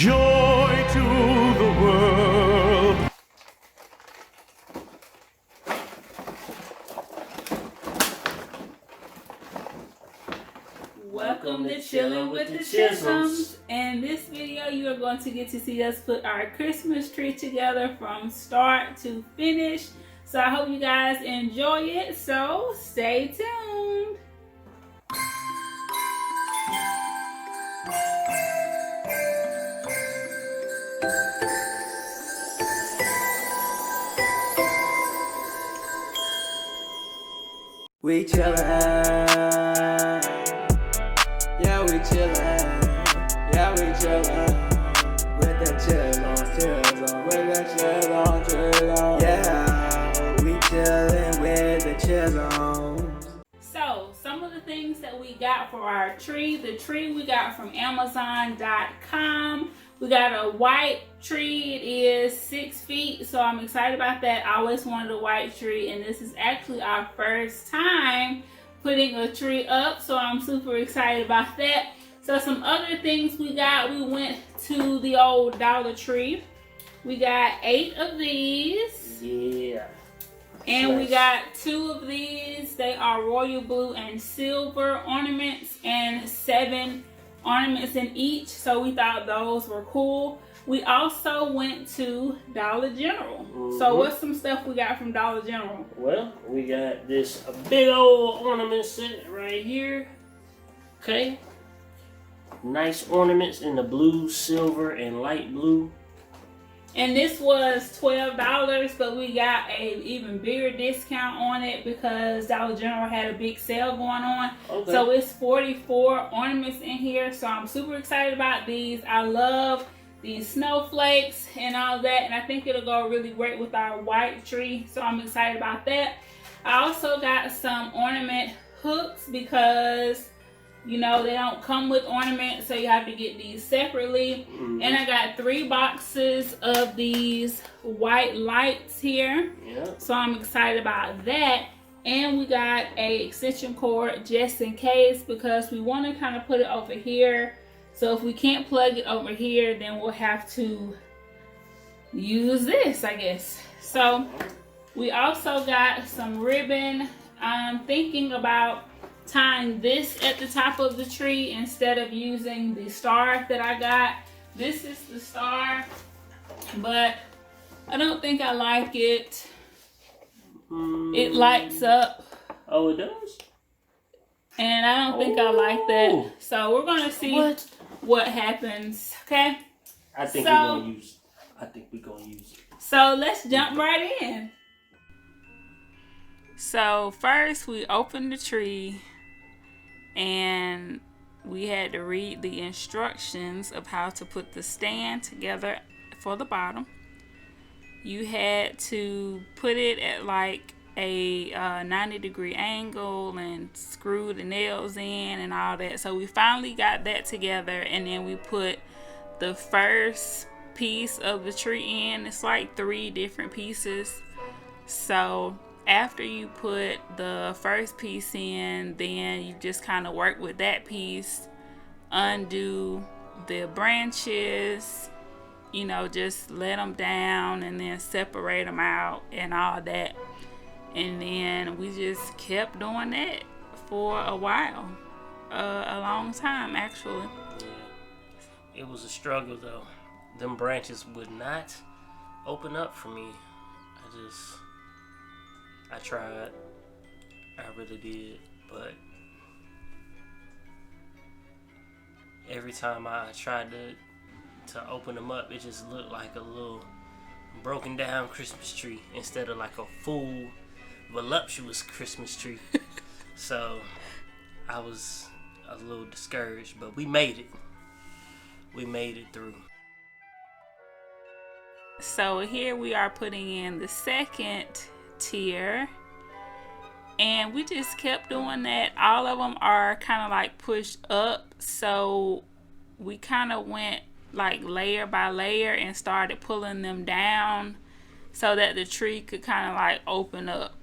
joy to the world. Welcome to Chillin with the Chisholms. In this video, you are going to get to see us put our Christmas tree together from start to finish. So I hope you guys enjoy it. So stay tuned. We chillin', yeah we chillin', yeah we chillin', with the Chisholms, with the Chisholms, yeah, we chillin' with the Chisholms. So some of the things that we got for our tree, the tree we got from Amazon.com. We got a white tree. It is 6 feet, so I'm excited about that. I always wanted a white tree, and this is actually our first time putting a tree up, so I'm super excited about that. So some other things we got, we went to the old Dollar Tree. We got 8 of these. Yeah. And we got 2 of these. They are royal blue and silver ornaments, and 7 ornaments in each, so we thought those were cool. We also went to Dollar General. So what's some stuff we got from Dollar General? Well, we got this big old ornament set right here. Okay. Nice ornaments in the blue, silver, and light blue. And this was $12, but we got a even bigger discount on it because Dollar General had a big sale going on. Okay. So it's 44 ornaments in here. So I'm super excited about these. I love these snowflakes and all that. And I think it'll go really great with our white tree. So I'm excited about that. I also got some ornament hooks because, you know, they don't come with ornaments, so you have to get these separately. And I got 3 boxes of these white lights here. Yeah. So I'm excited about that. And we got a extension cord just in case, because we want to kind of put it over here. So if we can't plug it over here, then we'll have to use this, I guess. So we also got some ribbon. I'm thinking about tying this at the top of the tree instead of using the star that I got. This is the star, but I don't think I like it. It lights up. Oh, it does? And I don't think I like that. So we're gonna see what happens. Okay? I think we're gonna use it. I think we're gonna use it. So let's jump right in. So first we opened the tree, and we had to read the instructions of how to put the stand together for the bottom. You had to put it at like a 90-degree angle and screw the nails in and all that. So we finally got that together, and then we put the first piece of the tree in. It's like 3 different pieces. So after you put the first piece in, then you just kind of work with that piece, undo the branches, you know, just let them down and then separate them out and all that. And then we just kept doing that for a while, a long time actually. Yeah. It was a struggle though. Them branches would not open up for me. I tried. I really did. But every time I tried to open them up, it just looked like a little broken down Christmas tree instead of like a full, voluptuous Christmas tree. So I was a little discouraged, but we made it. We made it through. So here we are putting in the second tier, and we just kept doing that. All of them are kind of like pushed up, so we kind of went like layer by layer and started pulling them down so that the tree could kind of like open up.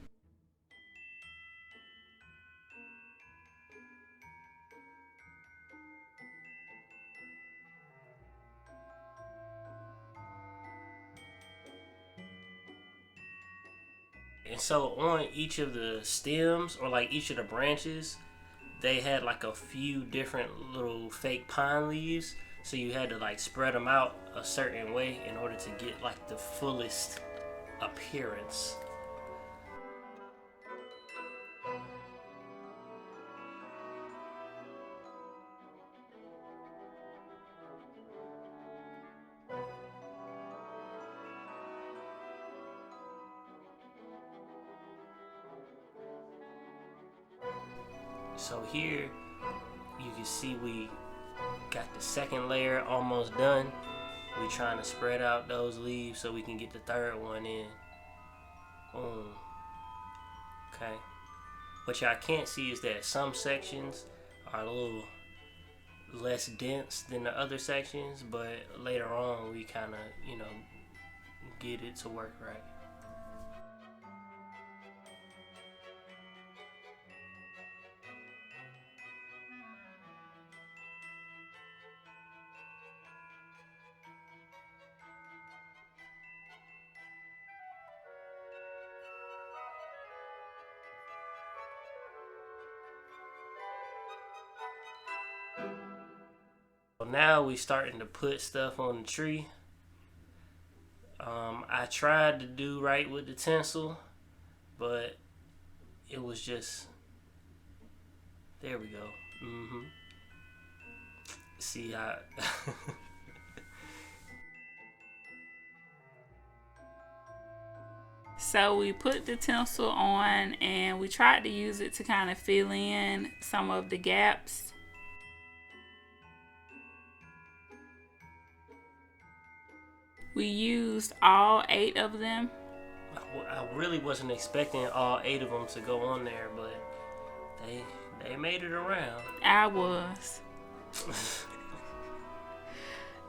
And so on each of the stems, or like each of the branches, they had like a few different little fake pine leaves. So you had to like spread them out a certain way in order to get like the fullest appearance. So here you can see we got the second layer almost done. We trying to spread out those leaves so we can get the third one in. Boom. Okay. What y'all can't see is that some sections are a little less dense than the other sections, but later on we kind of, get it to work right. So now we starting to put stuff on the tree. I tried to do right with the tinsel, but it was just, there we go. See how So we put the tinsel on and we tried to use it to kind of fill in some of the gaps. We used all 8 of them. I really wasn't expecting all 8 of them to go on there, but they made it around. I was.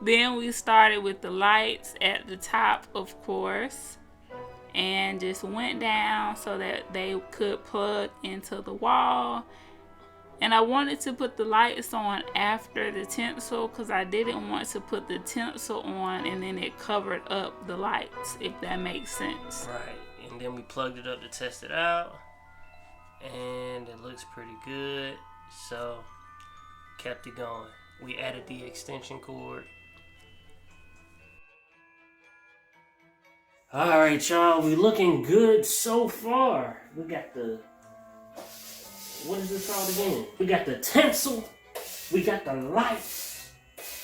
Then we started with the lights at the top, of course, and just went down so that they could plug into the wall. And I wanted to put the lights on after the tinsel because I didn't want to put the tinsel on and then it covered up the lights, if that makes sense. Right, and then we plugged it up to test it out, and it looks pretty good, so kept it going. We added the extension cord. Alright, y'all, we looking good so far. We got the, what is this called again? We got the tinsel. We got the lights.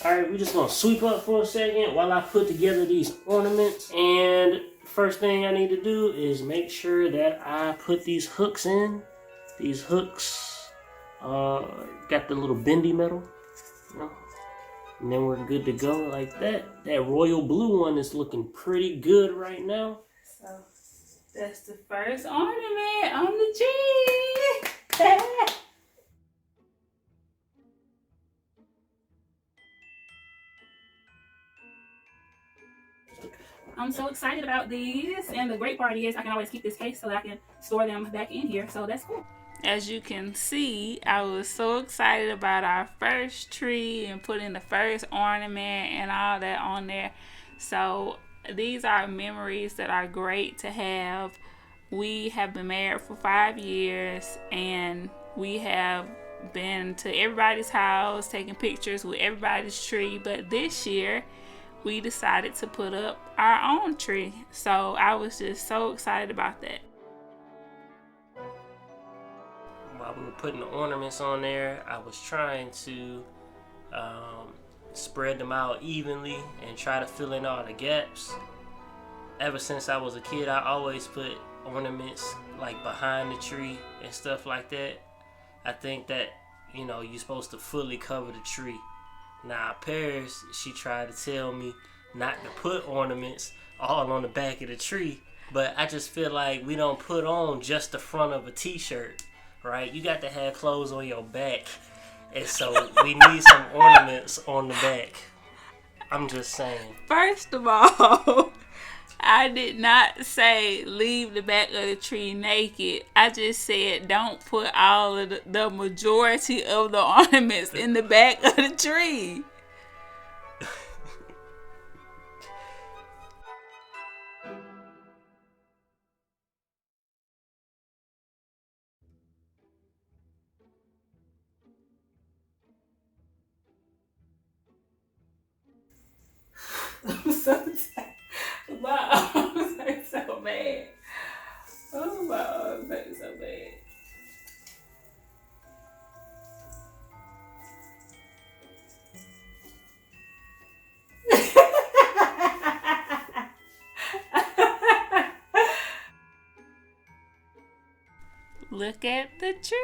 Alright, we're just gonna sweep up for a second while I put together these ornaments. And first thing I need to do is make sure that I put these hooks in. These hooks got the little bendy metal. And then we're good to go like that. That royal blue one is looking pretty good right now. So that's the first ornament on the tree. I'm so excited about these, and the great part is I can always keep this case so that I can store them back in here, so that's cool. As you can see, I was so excited about our first tree and putting the first ornament and all that on there. So these are memories that are great to have. We have been married for 5 years, and we have been to everybody's house, taking pictures with everybody's tree, but this year we decided to put up our own tree. So I was just so excited about that. While we were putting the ornaments on there, I was trying to spread them out evenly and try to fill in all the gaps. Ever since I was a kid, I always put ornaments like behind the tree and stuff like that. I think that, you're supposed to fully cover the tree. Now, Paris, she tried to tell me not to put ornaments all on the back of the tree, but I just feel like we don't put on just the front of a t-shirt, right? You got to have clothes on your back, and so we need some ornaments on the back. I'm just saying. First of all, I did not say leave the back of the tree naked. I just said don't put all of the majority of the ornaments in the back of the tree. My arms hurt so bad. Oh, my arms hurt so bad. Look at the tree.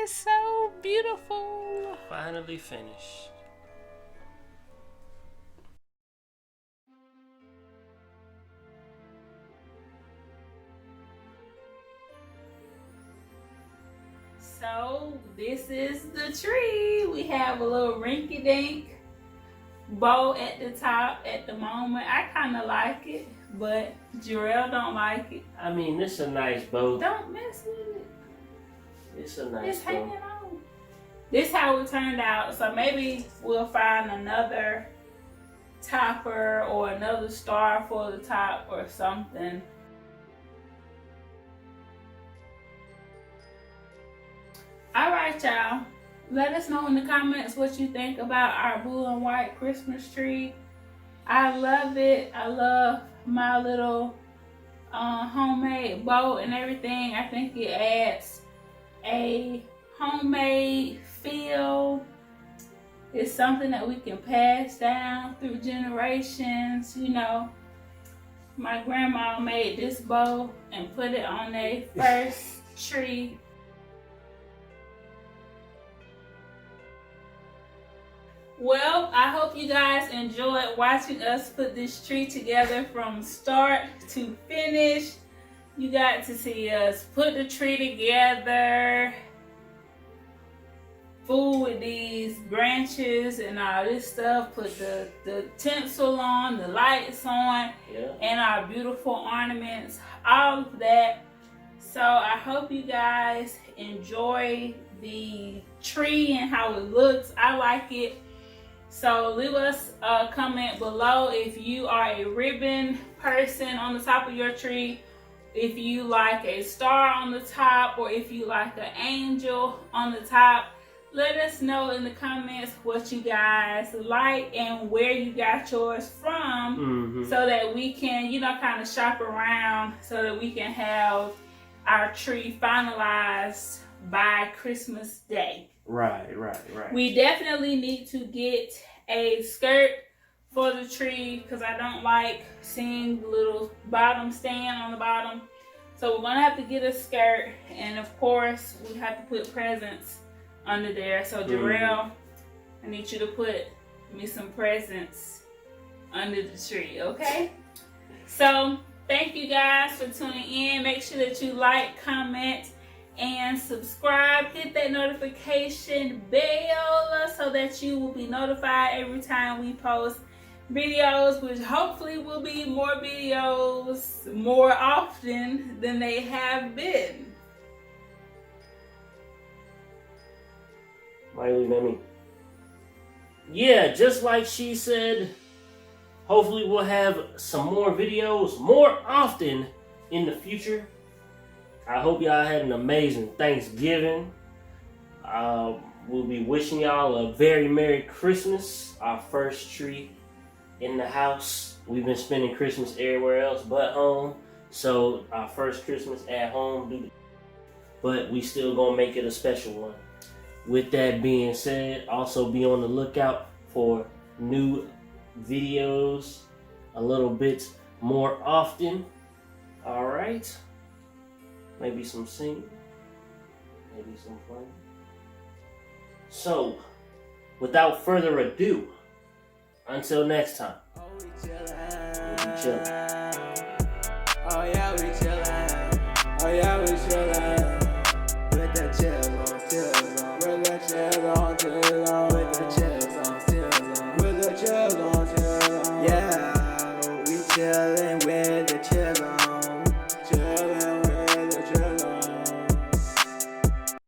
It's so beautiful. Finally finished. So this is the tree. We have a little rinky-dink bow at the top at the moment. I kind of like it, but Jarel don't like it. I mean, this is a nice bow. Don't mess with it. It's a nice It's bow. hanging on. This how it turned out. So maybe we'll find another topper or another star for the top or something. All right, y'all. Let us know in the comments what you think about our blue and white Christmas tree. I love it. I love my little homemade bow and everything. I think it adds a homemade feel. It's something that we can pass down through generations. You know, my grandma made this bow and put it on their first tree. Well, I hope you guys enjoyed watching us put this tree together from start to finish. You got to see us put the tree together, fool with these branches and all this stuff, put the tinsel on, the lights on, and our beautiful ornaments, all of that. So I hope you guys enjoy the tree and how it looks. I like it. So leave us a comment below if you are a ribbon person on the top of your tree, if you like a star on the top, or if you like an angel on the top. Let us know in the comments what you guys like and where you got yours from, so that we can, you know, kind of shop around so that we can have our tree finalized by Christmas Day. Right. We definitely need to get a skirt for the tree because I don't like seeing the little bottom stand on the bottom. So we're gonna have to get a skirt, and of course we have to put presents under there. So Jarel, I need you to put me some presents under the tree, okay? So thank you guys for tuning in. Make sure that you like, comment, and subscribe. Hit that notification bell so that you will be notified every time we post videos, which hopefully will be more videos more often than they have been. Why are you looking at me? Yeah, just like she said, hopefully we'll have some more videos more often in the future. I hope y'all had an amazing Thanksgiving. We'll be wishing y'all a very Merry Christmas. Our first tree in the house. We've been spending Christmas everywhere else but home. So our first Christmas at home, but we still gonna make it a special one. With that being said, also be on the lookout for new videos a little bit more often. All right. Maybe some singing, maybe some playing. So, without further ado, until next time, we'll be chillin'. Oh yeah, we chillin'. Oh yeah, we